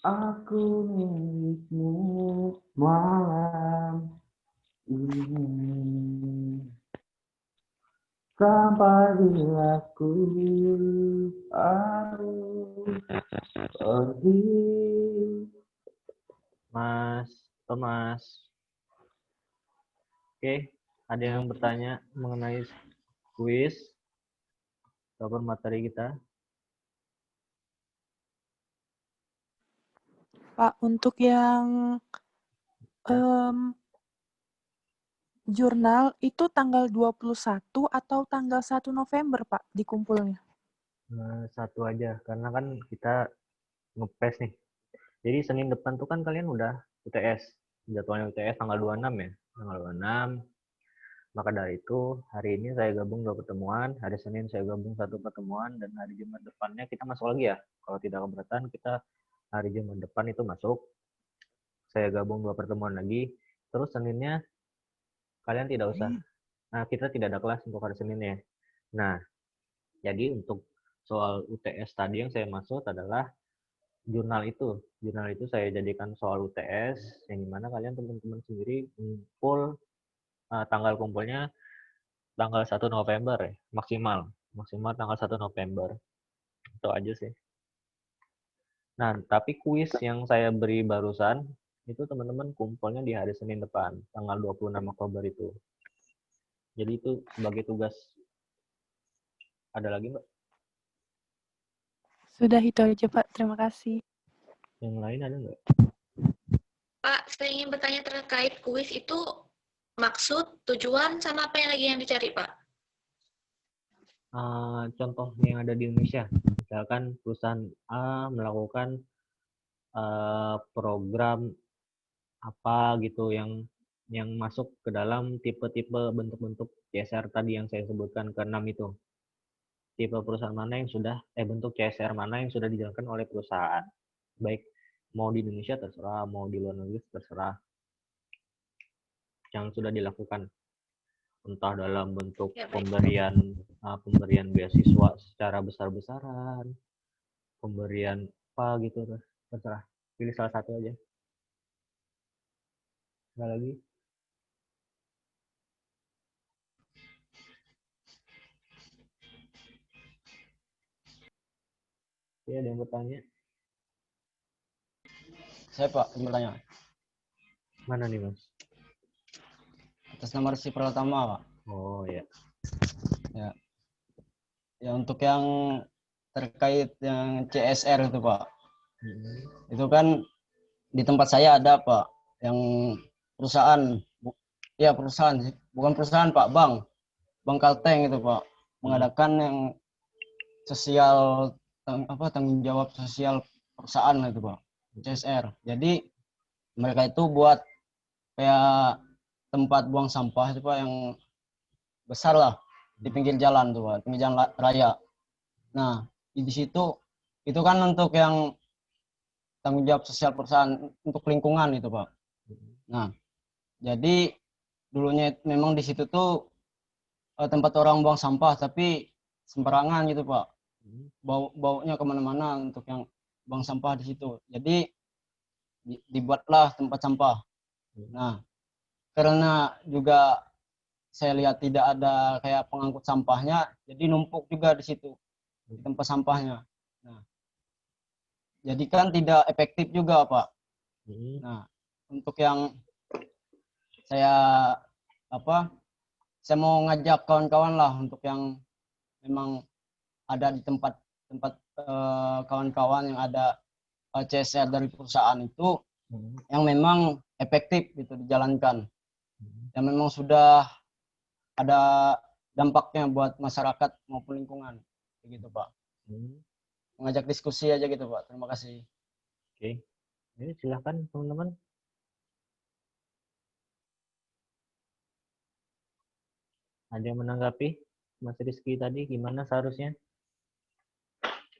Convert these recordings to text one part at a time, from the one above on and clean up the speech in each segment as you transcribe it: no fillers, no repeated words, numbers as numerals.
Aku milikmu malam ini. Sampai bila ku harus pergi. Mas Thomas. Oke, ada yang bertanya mengenai kuis atau materi kita? Pak, untuk yang jurnal itu tanggal 21 atau tanggal 1 November, Pak, dikumpulnya? Satu aja, karena kan kita ngepes nih. Jadi Senin depan tuh kan kalian udah UTS. Jadwalnya UTS tanggal 26 ya. Tanggal 26. Maka dari itu, hari ini saya gabung 2 pertemuan, hari Senin saya gabung 1 pertemuan, dan hari Jumat depannya kita masuk lagi ya. Kalau tidak keberatan, kita hari Jumat depan itu masuk. Saya gabung 2 pertemuan lagi. Terus Seninnya kalian tidak usah. Nah, kita tidak ada kelas untuk hari Senin ya. Nah, jadi untuk soal UTS tadi yang saya maksud adalah jurnal itu. Jurnal itu saya jadikan soal UTS, yang dimana kalian teman-teman sendiri kumpul, tanggal kumpulnya tanggal 1 November ya, maksimal. Maksimal tanggal 1 November. Itu aja sih. Nah, tapi kuis yang saya beri barusan, itu teman-teman kumpulnya di hari Senin depan, tanggal 26 Oktober itu. Jadi itu sebagai tugas. Ada lagi, Mbak? Sudah itu aja, Pak. Terima kasih. Yang lain ada nggak? Pak, saya ingin bertanya terkait kuis itu maksud, tujuan, sama apa yang lagi yang dicari, Pak? Contoh yang ada di Indonesia. Misalkan perusahaan A melakukan program apa gitu yang masuk ke dalam tipe-tipe bentuk-bentuk CSR tadi yang saya sebutkan ke-6 itu. Tipe perusahaan mana yang sudah bentuk CSR mana yang sudah dijalankan oleh perusahaan. Baik mau di Indonesia terserah, mau di luar negeri terserah. Yang sudah dilakukan entah dalam bentuk Ya, baik. pemberian beasiswa secara besar-besaran, pemberian apa gitu, terserah. Pilih salah satu aja. Nggak lagi? Ya, ada yang bertanya? Saya Pak, izin bertanya. Mana nih, Mas? Atas nama Resi Pratama Pak. Oh ya. Ya. Ya untuk yang terkait yang CSR itu Pak. Itu kan di tempat saya ada Pak, yang perusahaan, ya perusahaan sih, bukan perusahaan Pak, Bank Kalteng itu Pak, mengadakan yang sosial tanggung jawab sosial perusahaan itu Pak, CSR. Jadi mereka itu buat kayak tempat buang sampah itu Pak, yang besar lah di pinggir jalan tuh Pak, pinggir jalan raya. Nah di situ itu kan untuk yang tanggung jawab sosial perusahaan untuk lingkungan itu Pak. Nah jadi dulunya memang di situ tuh tempat orang buang sampah, tapi sembarangan gitu Pak, baunya kemana-mana untuk yang buang sampah di situ. Jadi dibuatlah tempat sampah. Nah karena juga saya lihat tidak ada kayak pengangkut sampahnya, jadi numpuk juga di situ di tempat sampahnya. Nah jadi kan tidak efektif juga Pak. Nah untuk yang saya saya mau ngajak kawan-kawan lah, untuk yang memang ada di tempat kawan-kawan yang ada CSR dari perusahaan itu, yang memang efektif gitu dijalankan, yang memang sudah ada dampaknya buat masyarakat maupun lingkungan, begitu Pak. Mengajak diskusi aja gitu Pak. Terima kasih. Oke. Ini silahkan teman-teman. Ada yang menanggapi Mas Rizky tadi gimana seharusnya?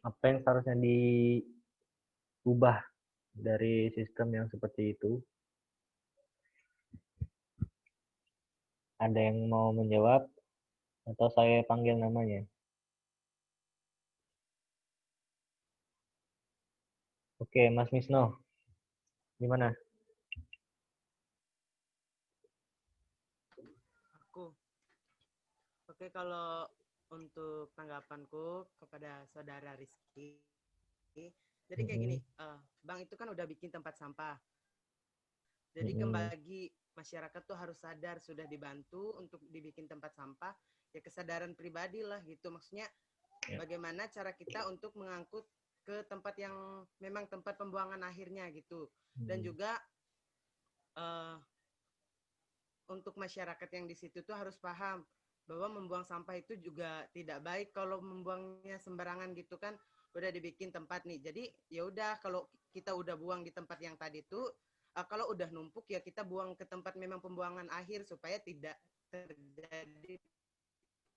Apa yang seharusnya diubah dari sistem yang seperti itu? Ada yang mau menjawab atau saya panggil namanya? Oke, Mas Misno. Gimana? Aku. Oke, kalau untuk tanggapanku kepada saudara Rizky, jadi kayak gini, Bang itu kan udah bikin tempat sampah. Jadi kembali masyarakat tuh harus sadar sudah dibantu untuk dibikin tempat sampah, ya kesadaran pribadi lah gitu. Maksudnya bagaimana cara kita untuk mengangkut ke tempat yang memang tempat pembuangan akhirnya gitu. Dan juga untuk masyarakat yang di situ tuh harus paham bahwa membuang sampah itu juga tidak baik kalau membuangnya sembarangan gitu kan. Udah dibikin tempat nih. Jadi ya udah kalau kita udah buang di tempat yang tadi tuh kalau udah numpuk ya kita buang ke tempat memang pembuangan akhir supaya tidak terjadi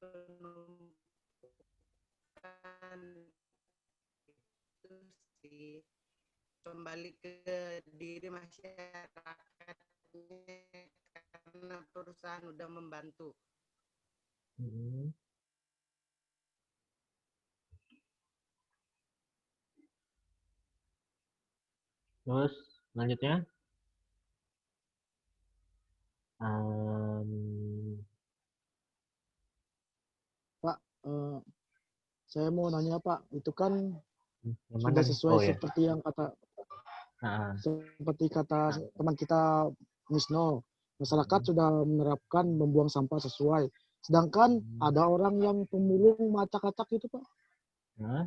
penumpukan. Itu sih kembali ke diri masyarakatnya karena perusahaan udah membantu. Terus selanjutnya Pak, saya mau nanya Pak, itu kan yang sudah mana nih? sesuai Oh ya. seperti kata teman kita Misno, masyarakat sudah menerapkan membuang sampah sesuai. Sedangkan ada orang yang pemulung macak-acak itu Pak.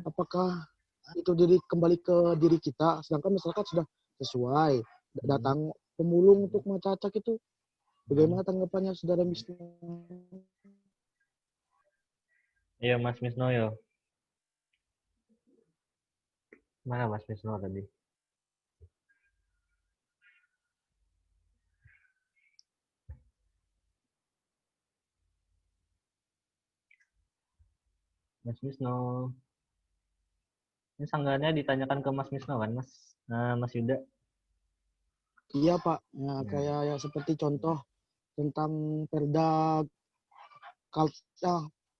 Apakah itu kembali ke diri kita? Sedangkan masyarakat sudah sesuai datang pemulung untuk macak-acak itu. Bagaimana tanggapannya saudara Misno? Iya Mas Misno yo. Mana Mas Misno tadi? Mas Misno. Ini sanggahannya ditanyakan ke Mas Misno kan, Mas Yuda? Iya Pak, ya, kayak ya, seperti contoh tentang Perda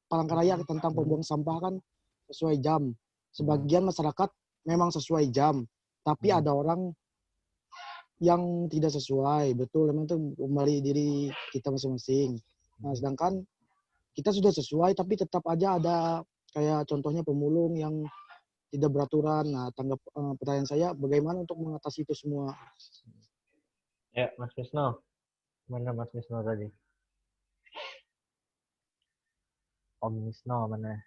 Palangkaraya tentang pembuangan sampah kan sesuai jam. Sebagian masyarakat memang sesuai jam, tapi ada orang yang tidak sesuai. Betul, memang itu kembali diri kita masing-masing. Nah, sedangkan kita sudah sesuai, tapi tetap aja ada kayak contohnya pemulung yang tidak beraturan. Nah, pertanyaan saya, bagaimana untuk mengatasi itu semua? Ya, Mas Misno. Mana Mas Misno tadi? Om Misno mana?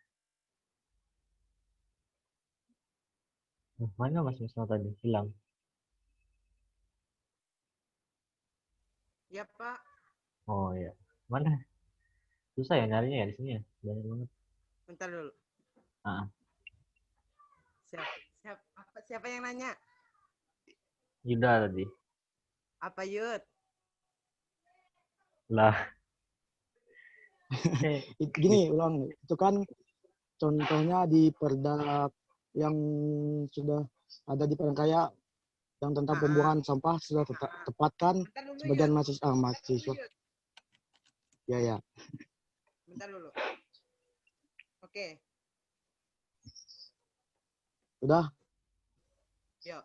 Mana Mas Misno tadi? Hilang. Ya Pak. Oh ya. Mana? Susah ya nyarinya ya di sini ya. Banyak banget. Bentar dulu. Siapa yang nanya? Yuda tadi. Apa Yud? Lah. Gini ulang, itu kan contohnya di Perda yang sudah ada di Palangkaraya yang tentang pembuangan sampah sudah tepat kan sebagian mahasiswa. Ya. Bentar dulu. Oke. Udah. Yuk.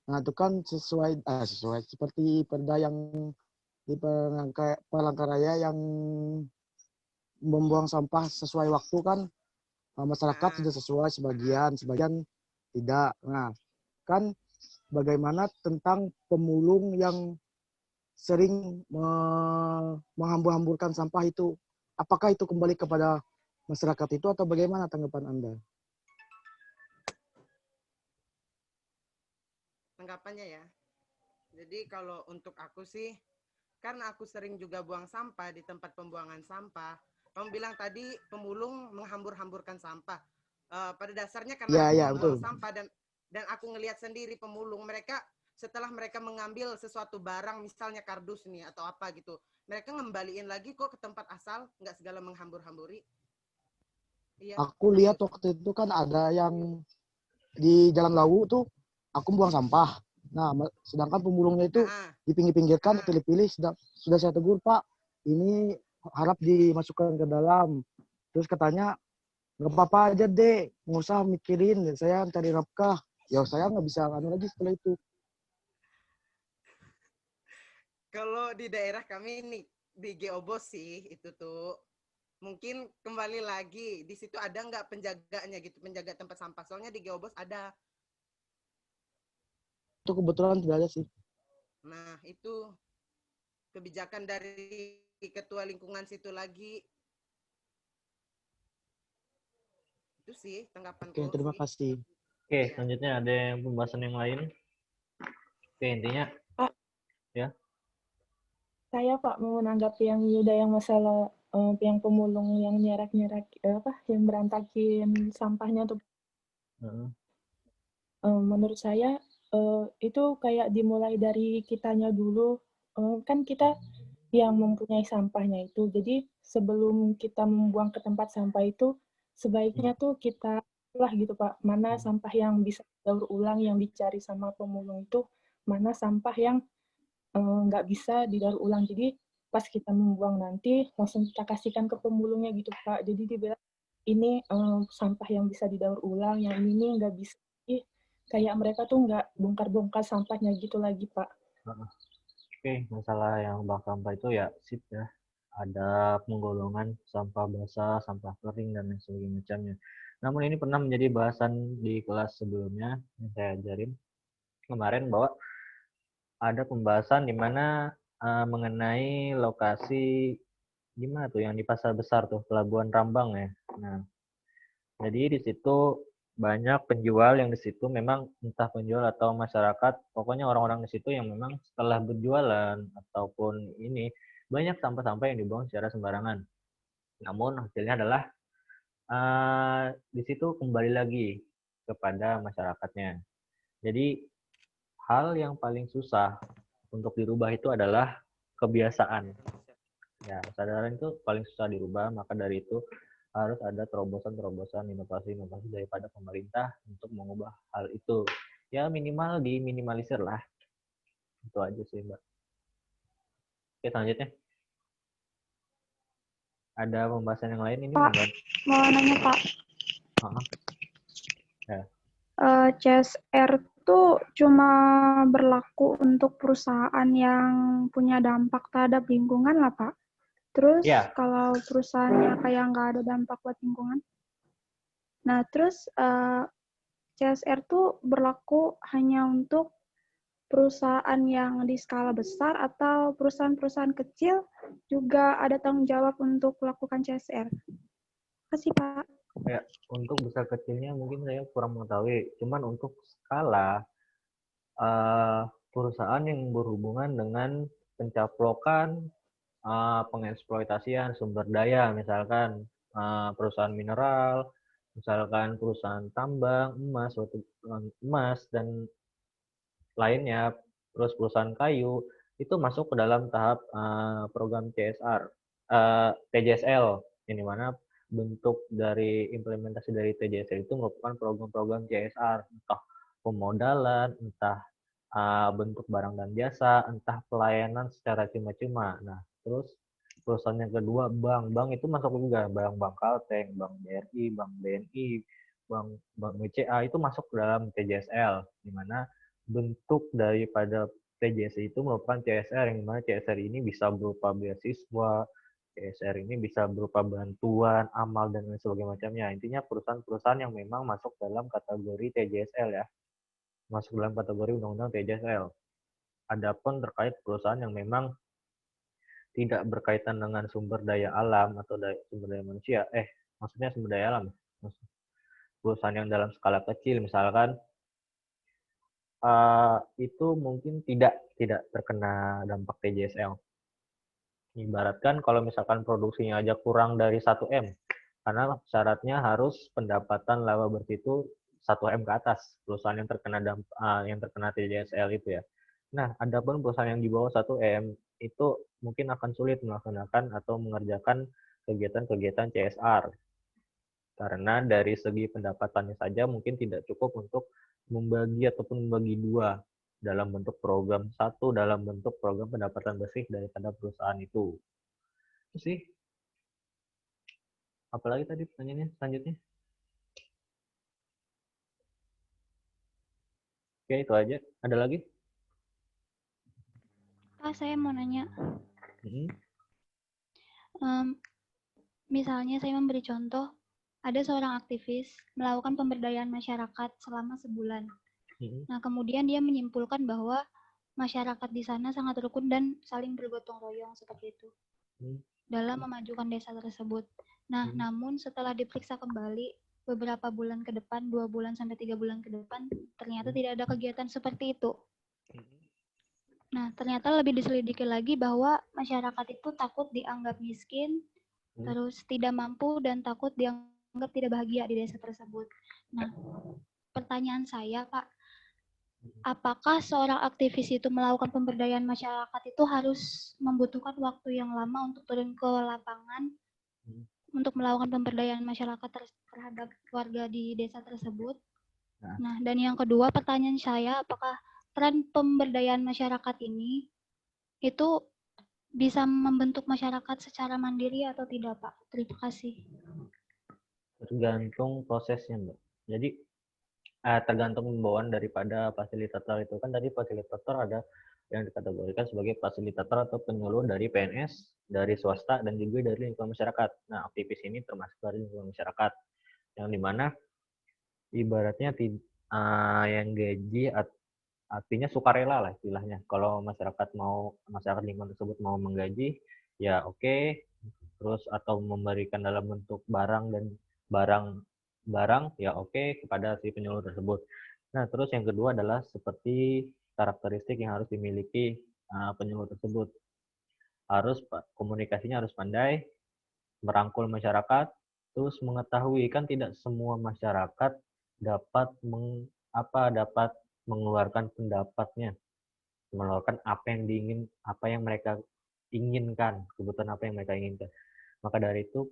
Nah itu kan sesuai seperti Perda yang di Palangkaraya yang membuang sampah sesuai waktu kan masyarakat sudah sesuai sebagian tidak. Nah kan bagaimana tentang pemulung yang sering menghambur-hamburkan sampah itu, apakah itu kembali kepada masyarakat itu atau bagaimana tanggapan Anda? Tanggapannya ya. Jadi kalau untuk aku sih, karena aku sering juga buang sampah di tempat pembuangan sampah. Kamu bilang tadi pemulung menghambur-hamburkan sampah. Pada dasarnya karena aku buang sampah dan aku ngelihat sendiri pemulung mereka setelah mereka mengambil sesuatu barang, misalnya kardus nih atau apa gitu, mereka ngembaliin lagi kok ke tempat asal, nggak segala menghambur-hamburi. Iya. Aku lihat waktu itu kan ada yang di Jalan Lawu tuh, aku buang sampah. Nah, sedangkan pemulungnya itu dipinggir-pinggirkan, pilih-pilih, sudah saya tegur, Pak, ini harap dimasukkan ke dalam. Terus katanya, nggak apa-apa aja deh, nggak usah mikirin, saya cari nafkah. ya saya nggak bisa anu lagi setelah itu. Kalau di daerah kami nih di Geobos sih itu tuh mungkin kembali lagi di situ ada nggak penjaganya gitu, penjaga tempat sampah. Soalnya di Geobos ada. Itu kebetulan tidak ada sih. Nah, itu kebijakan dari ketua lingkungan situ lagi. Itu sih tanggapanku. Oke, terima kasih. Oke, selanjutnya ada yang pembahasan yang lain. Oke, intinya Pak. Ya. Saya Pak mau menanggapi yang Yuda yang masalah yang pemulung yang nyerak-nyerak yang berantakin sampahnya tuh. Menurut saya itu kayak dimulai dari kitanya dulu. Kan kita yang mempunyai sampahnya itu. Jadi sebelum kita membuang ke tempat sampah itu sebaiknya tuh kita lah gitu Pak, mana sampah yang bisa daur ulang yang dicari sama pemulung itu, mana sampah yang nggak bisa didaur ulang. Jadi pas kita membuang nanti langsung kita kasihkan ke pemulungnya gitu Pak. Jadi dibilang ini sampah yang bisa didaur ulang, yang ini nggak bisa. Kayak mereka tuh nggak bongkar-bongkar sampahnya gitu lagi Pak. Oke, masalah yang bak sampah itu ya sip ya. Ada penggolongan sampah basah, sampah kering, dan lain sebagainya macamnya. Namun ini pernah menjadi bahasan di kelas sebelumnya yang saya ajarin kemarin bahwa ada pembahasan di mana mengenai lokasi gimana tuh yang di pasar besar tuh, Pelabuhan Rambang ya. Nah, jadi di situ banyak penjual yang di situ memang entah penjual atau masyarakat, pokoknya orang-orang di situ yang memang setelah berjualan ataupun ini banyak sampah-sampah yang dibuang secara sembarangan. Namun hasilnya adalah di situ kembali lagi kepada masyarakatnya. Jadi hal yang paling susah untuk dirubah itu adalah kebiasaan. Ya, kesadaran itu paling susah dirubah, maka dari itu harus ada terobosan-terobosan, inovasi-inovasi daripada pemerintah untuk mengubah hal itu. Ya minimal diminimalisir lah. Itu aja sih, Mbak. Oke, selanjutnya. Ada pembahasan yang lain ini, Pak, Mbak? mau nanya Pak. Ya. CSR tuh cuma berlaku untuk perusahaan yang punya dampak terhadap lingkungan lah Pak. Terus Ya. kalau perusahaannya kayak nggak ada dampak buat lingkungan. Nah terus CSR tuh berlaku hanya untuk perusahaan yang di skala besar atau perusahaan-perusahaan kecil juga ada tanggung jawab untuk melakukan CSR. Terima kasih Pak. Ya, untuk besar kecilnya mungkin saya kurang mengetahui. Cuman untuk skala perusahaan yang berhubungan dengan pencaplokan, pengeksploitasian sumber daya, misalkan perusahaan mineral, misalkan perusahaan tambang, emas dan lainnya, terus perusahaan kayu, itu masuk ke dalam tahap program CSR, TJSL, yang dimana bentuk dari implementasi dari TJSL itu merupakan program-program CSR, entah pemodalan, entah bentuk barang dan jasa, entah pelayanan secara cuma-cuma. Nah, terus perusahaan yang kedua, bank itu masuk juga, Bank Kalteng, Bank BRI, Bank BNI, Bank BCA itu masuk ke dalam TJSL, di mana bentuk daripada TJSL itu merupakan CSR, yang dimana CSR ini bisa berupa beasiswa, CSR ini bisa berupa bantuan, amal, dan lain sebagainya macamnya. Intinya perusahaan-perusahaan yang memang masuk dalam kategori TJSL ya, masuk dalam kategori undang-undang TJSL. Adapun terkait perusahaan yang memang tidak berkaitan dengan sumber daya alam atau sumber daya manusia, maksudnya sumber daya alam, perusahaan yang dalam skala kecil, misalkan itu mungkin tidak terkena dampak TJSL. Ibaratkan kalau misalkan produksinya aja kurang dari 1M, karena syaratnya harus pendapatan laba bersih itu 1M ke atas, perusahaan yang terkena TJSL itu ya. Nah, adapun perusahaan yang di bawah 1M itu mungkin akan sulit melaksanakan atau mengerjakan kegiatan-kegiatan CSR. Karena dari segi pendapatannya saja mungkin tidak cukup untuk membagi ataupun membagi dua dalam bentuk program satu, dalam bentuk program pendapatan bersih daripada perusahaan itu. Itu sih. Apalagi tadi pertanyaannya selanjutnya? Oke, itu aja. Ada lagi? Pak, saya mau nanya. Mm-mm. Misalnya saya memberi contoh, ada seorang aktivis melakukan pemberdayaan masyarakat selama sebulan. Mm-mm. Nah, kemudian dia menyimpulkan bahwa masyarakat di sana sangat rukun dan saling bergotong royong seperti itu dalam memajukan desa tersebut. Nah, namun setelah diperiksa kembali beberapa bulan ke depan, 2 bulan sampai 3 bulan ke depan, ternyata tidak ada kegiatan seperti itu. Nah, ternyata lebih diselidiki lagi bahwa masyarakat itu takut dianggap miskin, terus tidak mampu dan takut dianggap tidak bahagia di desa tersebut. Nah, pertanyaan saya, Pak, apakah seorang aktivis itu melakukan pemberdayaan masyarakat itu harus membutuhkan waktu yang lama untuk turun ke lapangan untuk melakukan pemberdayaan masyarakat terhadap warga di desa tersebut? Nah, dan yang kedua, pertanyaan saya, apakah peran pemberdayaan masyarakat ini itu bisa membentuk masyarakat secara mandiri atau tidak, Pak? Terima kasih. Tergantung prosesnya, Mbak. Jadi tergantung bawaan daripada fasilitator itu. Kan tadi fasilitator ada yang dikategorikan sebagai fasilitator atau penyuluh dari PNS, dari swasta, dan juga dari lingkungan masyarakat. Nah, aktivis ini termasuk dari lingkungan masyarakat, yang dimana ibaratnya yang gaji artinya sukarela lah istilahnya. Kalau masyarakat lingkungan tersebut mau menggaji, ya oke. Terus atau memberikan dalam bentuk barang dan barang ya oke kepada si penyuluh tersebut. Nah, terus yang kedua adalah seperti karakteristik yang harus dimiliki penyuluh tersebut. Komunikasinya harus pandai, merangkul masyarakat, terus mengetahui kan tidak semua masyarakat dapat mengeluarkan pendapatnya, mengeluarkan apa yang mereka inginkan, kebutuhan apa yang mereka inginkan. Maka dari itu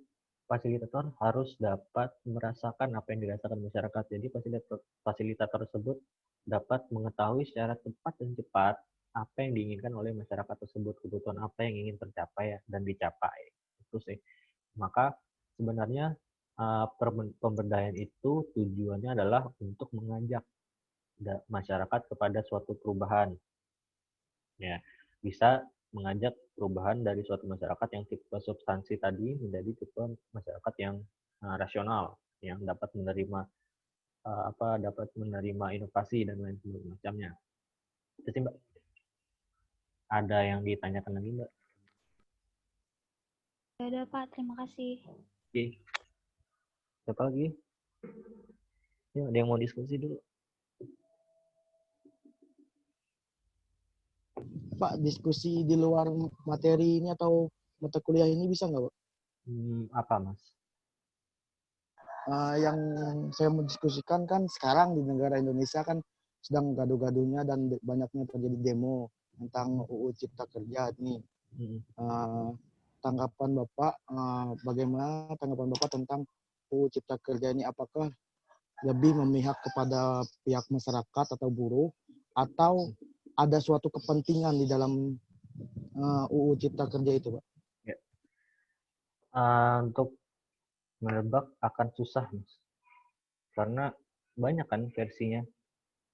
fasilitator harus dapat merasakan apa yang dirasakan masyarakat. Jadi fasilitator tersebut dapat mengetahui secara tepat dan cepat apa yang diinginkan oleh masyarakat tersebut, kebutuhan apa yang ingin tercapai dan dicapai. Itu sih. Maka sebenarnya pemberdayaan itu tujuannya adalah untuk mengajak masyarakat kepada suatu perubahan. Ya, bisa mengajak perubahan dari suatu masyarakat yang tipe substansi tadi menjadi tipe masyarakat yang rasional, yang dapat menerima dapat menerima inovasi dan lain sebagainya. Itu sih, Mbak. Ada yang ditanyakan lagi, Mbak? Tidak ada, Pak. Terima kasih. Oke. Siapa lagi? Ya, ada yang mau diskusi dulu? Pak, diskusi di luar materi ini atau mata kuliah ini bisa nggak, Pak? Apa, Mas? Yang saya mau diskusikan kan sekarang di negara Indonesia kan sedang gaduh-gaduhnya dan banyaknya terjadi demo tentang UU Cipta Kerja ini. Tanggapan Bapak, bagaimana tanggapan Bapak tentang UU Cipta Kerja ini? Apakah lebih memihak kepada pihak masyarakat atau buruh, atau ada suatu kepentingan di dalam UU Cipta Kerja itu, Pak? Ya. Untuk menebak akan susah, Mas. Karena banyak kan versinya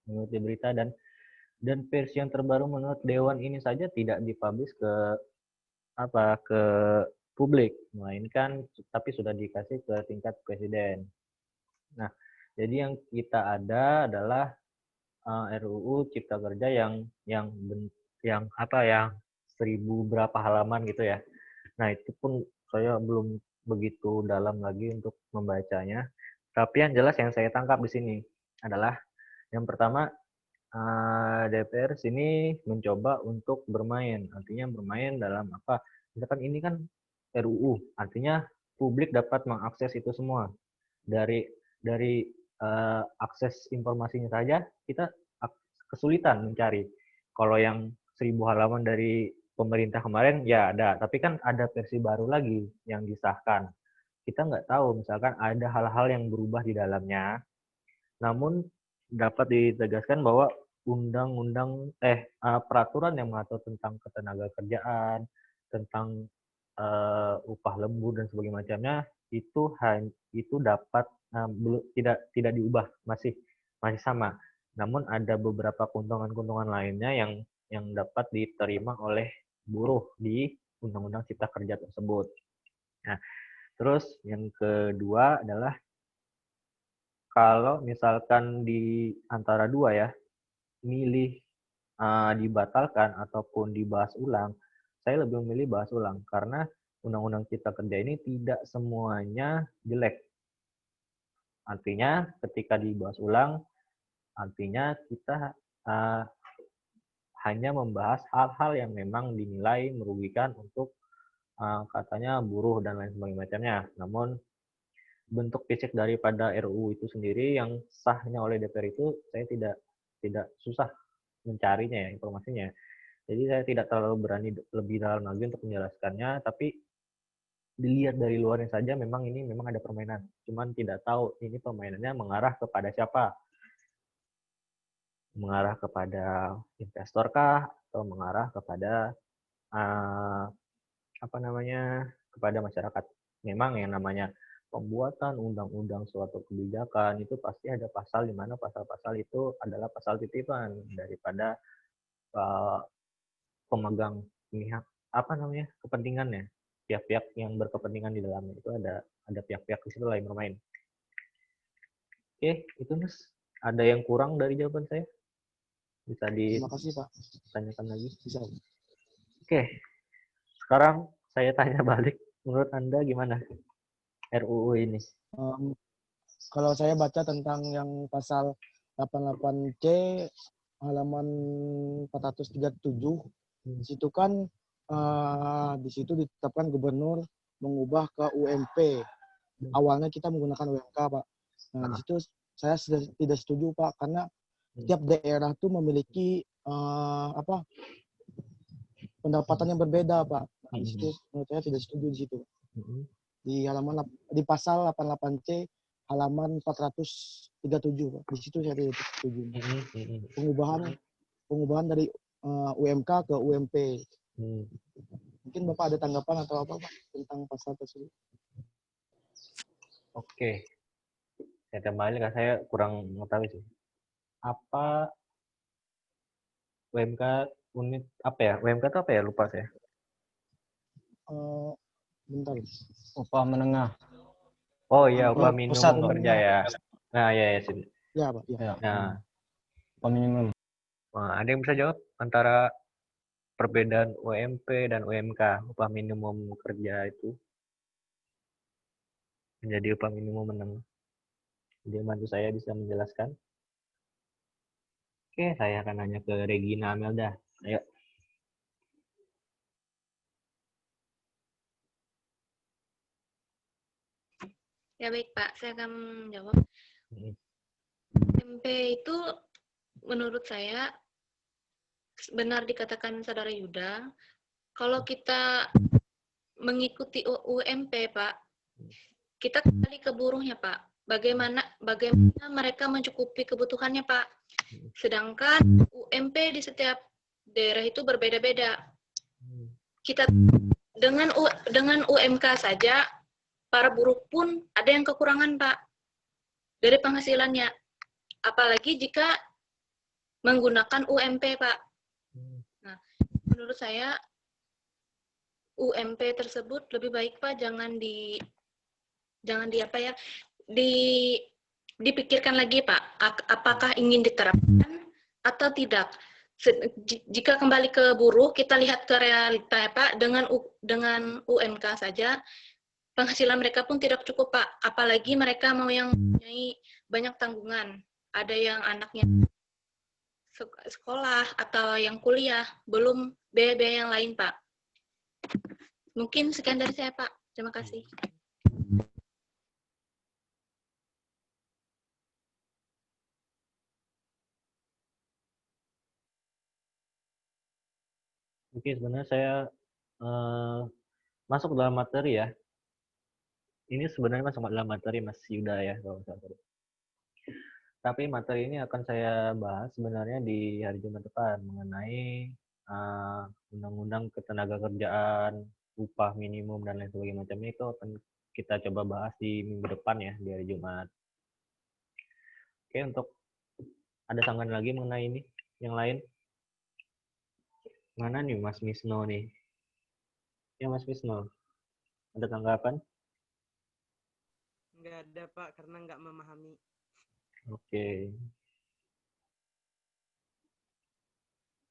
menurut di berita, dan versi yang terbaru menurut Dewan ini saja tidak dipublish ke publik, melainkan tapi sudah dikasih ke tingkat presiden. Nah, jadi yang kita ada adalah RUU Cipta Kerja yang 1000 berapa halaman gitu ya. Nah, itu pun saya belum begitu dalam lagi untuk membacanya. Tapi yang jelas yang saya tangkap di sini adalah yang pertama, DPR sini mencoba untuk bermain. Artinya bermain dalam apa? Misalkan ini kan RUU, artinya publik dapat mengakses itu semua. Dari akses informasinya saja kita kesulitan mencari. Kalau yang 1000 halaman dari pemerintah kemarin ya ada, tapi kan ada versi baru lagi yang disahkan. Kita nggak tahu, misalkan ada hal-hal yang berubah di dalamnya, namun dapat ditegaskan bahwa peraturan yang mengatur tentang ketenagakerjaan, tentang upah lembur dan sebagainya macamnya itu dapat tidak diubah, masih sama. Namun ada beberapa keuntungan-keuntungan lainnya yang dapat diterima oleh buruh di Undang-Undang Cipta Kerja tersebut. Nah, terus yang kedua adalah kalau misalkan di antara dua ya, milih dibatalkan ataupun dibahas ulang, saya lebih memilih bahas ulang karena Undang-Undang Cipta Kerja ini tidak semuanya jelek. Artinya ketika dibahas ulang, artinya kita hanya membahas hal-hal yang memang dinilai merugikan untuk katanya buruh dan lain sebagainya. Namun bentuk fisik daripada RUU itu sendiri yang sahnya oleh DPR itu saya tidak susah mencarinya ya informasinya. Jadi saya tidak terlalu berani lebih dalam lagi untuk menjelaskannya, tapi dilihat dari luarnya saja memang ini memang ada permainan. Cuman tidak tahu ini permainannya mengarah kepada siapa. Mengarah kepada investor kah atau mengarah kepada kepada masyarakat. Memang yang namanya pembuatan undang-undang suatu kebijakan itu pasti ada pasal di mana pasal-pasal itu adalah pasal titipan daripada pemegang pihak kepentingannya, pihak-pihak yang berkepentingan di dalamnya itu ada pihak-pihak di situ lah yang bermain. Oke, itu Mas. Ada yang kurang dari jawaban saya? Bisa Terima kasih, Pak. ditanyakan lagi. Bisa. Oke, sekarang saya tanya balik. Menurut Anda gimana RUU ini? Kalau saya baca tentang yang pasal 88C halaman 437, di situ kan di situ ditetapkan gubernur mengubah ke UMP. Awalnya kita menggunakan UMK, Pak. Nah, di situ saya tidak setuju, Pak, karena setiap daerah tuh memiliki pendapatan yang berbeda, Pak. Nah, di situ menurut saya tidak setuju di situ. Di pasal 88C halaman 437, Pak. Di situ saya tidak setuju. Pengubahan dari UMK ke UMP. Mungkin Bapak ada tanggapan atau apa, Pak, tentang pasal tersebut? Oke. Saya kembali, saya kurang mengetahui sih. Apa UMK unit apa ya? UMK itu apa ya? Lupa saya. Bentar. Upah menengah. Oh iya, upah minimum pusat kerja ya. Nah, ya sini. Ya, Pak. Ya. Nah, upah minimum. Nah, ada yang bisa jawab antara perbedaan UMP dan UMK, upah minimum kerja itu menjadi upah minimum menengah? Jadi bantu saya bisa menjelaskan. Oke, saya akan nanya ke Regina Amelda. Ayo. Ya baik Pak, saya akan menjawab. UMP itu menurut saya benar dikatakan Saudara Yuda, kalau kita mengikuti UMP Pak, kita kembali ke buruhnya Pak. Bagaimana mereka mencukupi kebutuhannya Pak. Sedangkan UMP di setiap daerah itu berbeda-beda. Kita dengan UMK saja para buruh pun ada yang kekurangan Pak dari penghasilannya. Apalagi jika menggunakan UMP Pak. Nah, menurut saya UMP tersebut lebih baik Pak dipikirkan lagi Pak, apakah ingin diterapkan atau tidak. Jika kembali ke buruh, kita lihat ke realita ya Pak, dengan UMK saja penghasilan mereka pun tidak cukup Pak, apalagi mereka mau yang mempunyai banyak tanggungan, ada yang anaknya sekolah atau yang kuliah, belum biaya-biaya yang lain Pak. Mungkin sekian dari saya Pak, terima kasih. Oke, sebenarnya saya masuk dalam materi ya. Ini sebenarnya masuk dalam materi Mas Yuda ya, kalau misalnya. Tapi materi ini akan saya bahas sebenarnya di hari Jumat depan mengenai undang-undang ketenagakerjaan, upah minimum dan lain sebagainya macamnya itu akan kita coba bahas di minggu depan ya, di hari Jumat. Oke, untuk Ada tanggapan lagi mengenai ini? Yang lain? Mana nih Mas Misno nih? Ya Mas Misno, ada tanggapan? Nggak ada Pak, karena nggak memahami. Oke.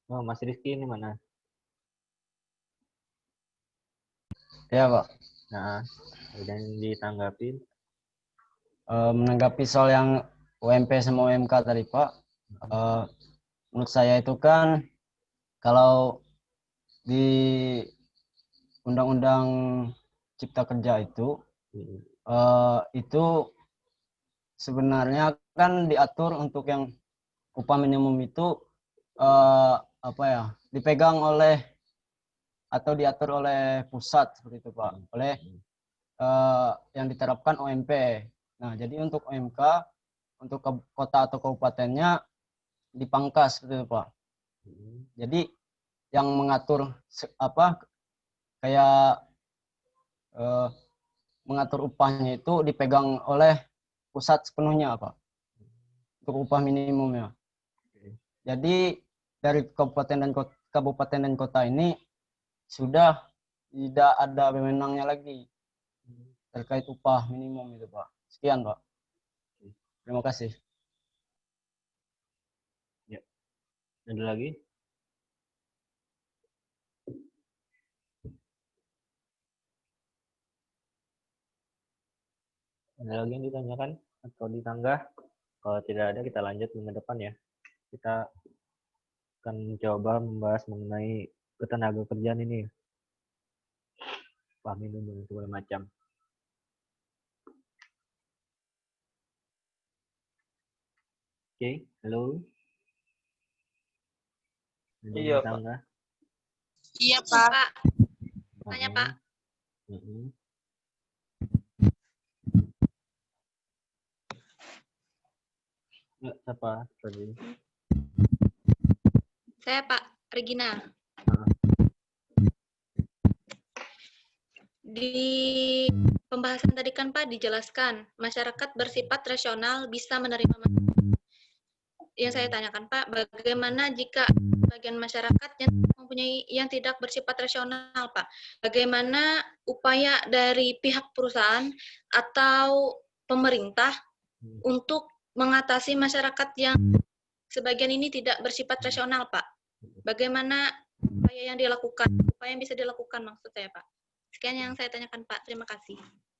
Oh, Mas Rizky ini mana? Ya, Pak. Nah, udah ditanggapin. Menanggapi soal yang UMP sama UMK tadi, Pak. Menurut saya itu kan kalau di Undang-Undang Cipta Kerja itu sebenarnya kan diatur untuk yang upah minimum itu apa ya, dipegang oleh atau diatur oleh pusat seperti itu Pak, oleh yang diterapkan UMP. Nah, jadi untuk UMK untuk kota atau kabupatennya dipangkas seperti itu Pak. Jadi yang mengatur apa kayak mengatur upahnya itu dipegang oleh pusat sepenuhnya Pak, untuk upah minimumnya. Jadi dari kabupaten dan kota ini sudah tidak ada wewenangnya lagi terkait upah minimum itu Pak. Sekian Pak. Terima kasih. Ya. Ada lagi? Ada lagi yang ditanyakan atau ditanggah? Kalau tidak ada, kita lanjut ke depan ya. Kita akan mencoba membahas mengenai ketenaga kerjaan ini. Upah minimum dan segala macam. Oke, halo. Ada Iya, yang Pak. ditanggah? Iya, Pak. Tanya, Pak. Ya, siapa tadi? Saya Pak Regina. Di pembahasan tadi kan Pak dijelaskan, masyarakat bersifat rasional bisa menerima. Yang saya tanyakan Pak, bagaimana jika bagian masyarakat yang mempunyai yang tidak bersifat rasional Pak? Bagaimana upaya dari pihak perusahaan atau pemerintah untuk mengatasi masyarakat yang sebagian ini tidak bersifat rasional Pak? Bagaimana upaya yang dilakukan, upaya yang bisa dilakukan maksud saya Pak? Sekian yang saya tanyakan Pak, terima kasih.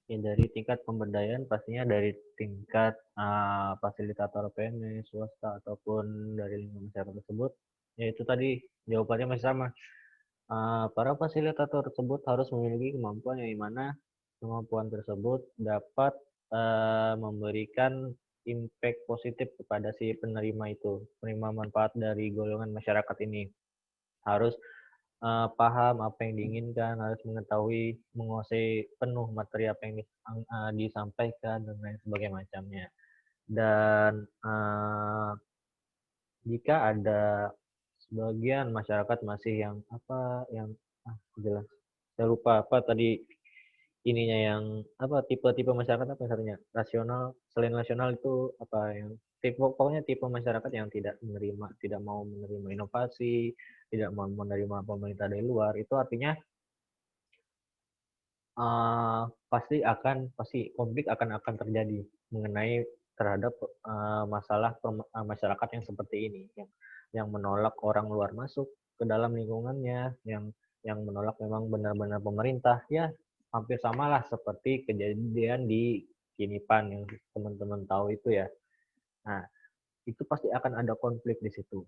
Ya, dari tingkat pemberdayaan pastinya dari tingkat fasilitator PNS, swasta ataupun dari lingkungan masyarakat tersebut, ya itu tadi jawabannya masih sama. Para fasilitator tersebut harus memiliki kemampuan yang dimana kemampuan tersebut dapat memberikan impact positif kepada si penerima itu, penerima manfaat dari golongan masyarakat ini. Harus paham apa yang diinginkan, harus mengetahui, menguasai penuh materi apa yang disampaikan dan lain sebagainya macamnya. Dan jika ada sebagian masyarakat masih yang jelas saya lupa apa tadi ininya, yang apa tipe-tipe masyarakat apa misalnya rasional, selain rasional itu apa yang pokoknya tipe masyarakat yang tidak mau menerima inovasi, tidak mau menerima pemerintah dari luar, itu artinya pasti konflik akan terjadi mengenai terhadap masalah masyarakat yang seperti ini, yang menolak orang luar masuk ke dalam lingkungannya, yang menolak memang benar-benar pemerintah, ya hampir samalah seperti kejadian di Kinipan yang teman-teman tahu itu ya. Nah, itu pasti akan ada konflik di situ.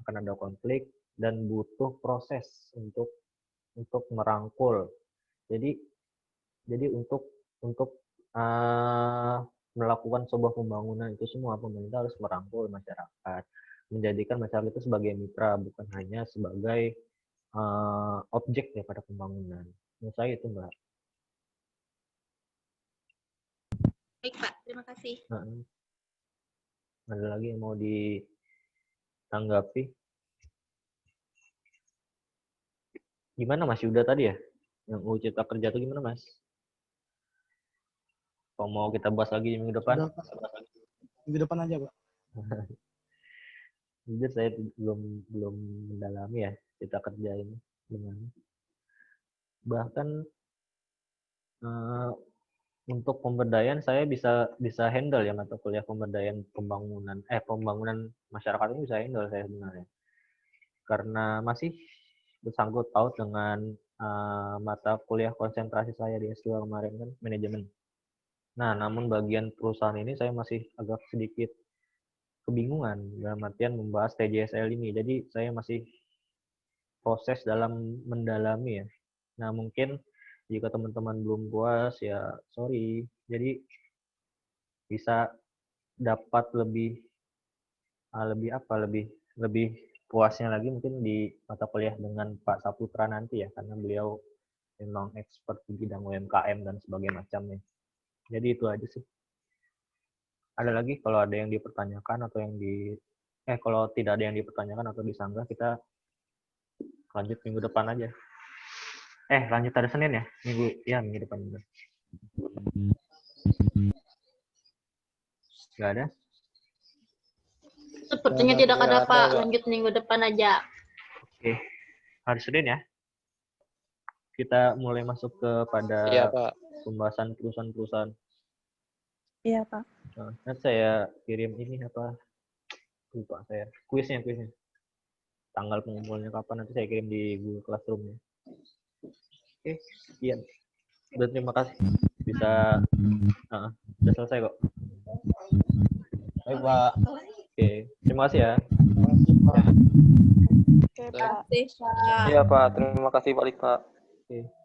Akan ada konflik dan butuh proses untuk merangkul. Jadi untuk melakukan sebuah pembangunan itu semua pemerintah harus merangkul masyarakat, menjadikan masyarakat itu sebagai mitra, bukan hanya sebagai objek daripada pembangunan. Menurut saya itu Mbak. Baik Pak, terima kasih. Ada lagi yang mau ditanggapi? Gimana Mas Yuda tadi ya? Yang UU Cipta Kerja itu gimana Mas? Kalau mau kita bahas lagi minggu depan? Minggu depan aja Pak. Jujur saya belum mendalami ya kita kerja ini gimana. Bahkan untuk pemberdayaan saya bisa handle ya mata kuliah pemberdayaan pembangunan masyarakat ini bisa handle saya sebenarnya. Karena masih bersangkut paut dengan mata kuliah konsentrasi saya di S2 kemarin kan manajemen. Nah, namun bagian perusahaan ini saya masih agak sedikit kebingungan dalam artian membahas TJSL ini. Jadi saya masih proses dalam mendalami ya. Nah, mungkin jika teman-teman belum puas ya sorry. Jadi bisa dapat lebih puasnya lagi mungkin di mata kuliah dengan Pak Saputra nanti ya, karena beliau memang expert di bidang UMKM dan sebagainya macamnya. Jadi itu aja sih. Ada lagi kalau ada yang dipertanyakan atau kalau tidak ada yang dipertanyakan atau disanggah, kita lanjut minggu depan aja. Lanjut hari Senin ya? Minggu depan. Nggak ada? Sepertinya tidak ada, Pak. Lanjut minggu depan aja. Oke. Hari Senin ya? Kita mulai masuk kepada pembahasan perusahaan-perusahaan. Iya, Pak. Nah, nanti saya kirim ini lupa saya. Kuisnya. Tanggal pengumpulannya kapan nanti saya kirim di Google Classroom ya. Oke, sekian. Terima kasih. Bisa udah selesai kok. Baik, Pak. Oke, terima kasih ya. Oke, Pak. Iya, Pak. Terima kasih balik, Pak. Oke.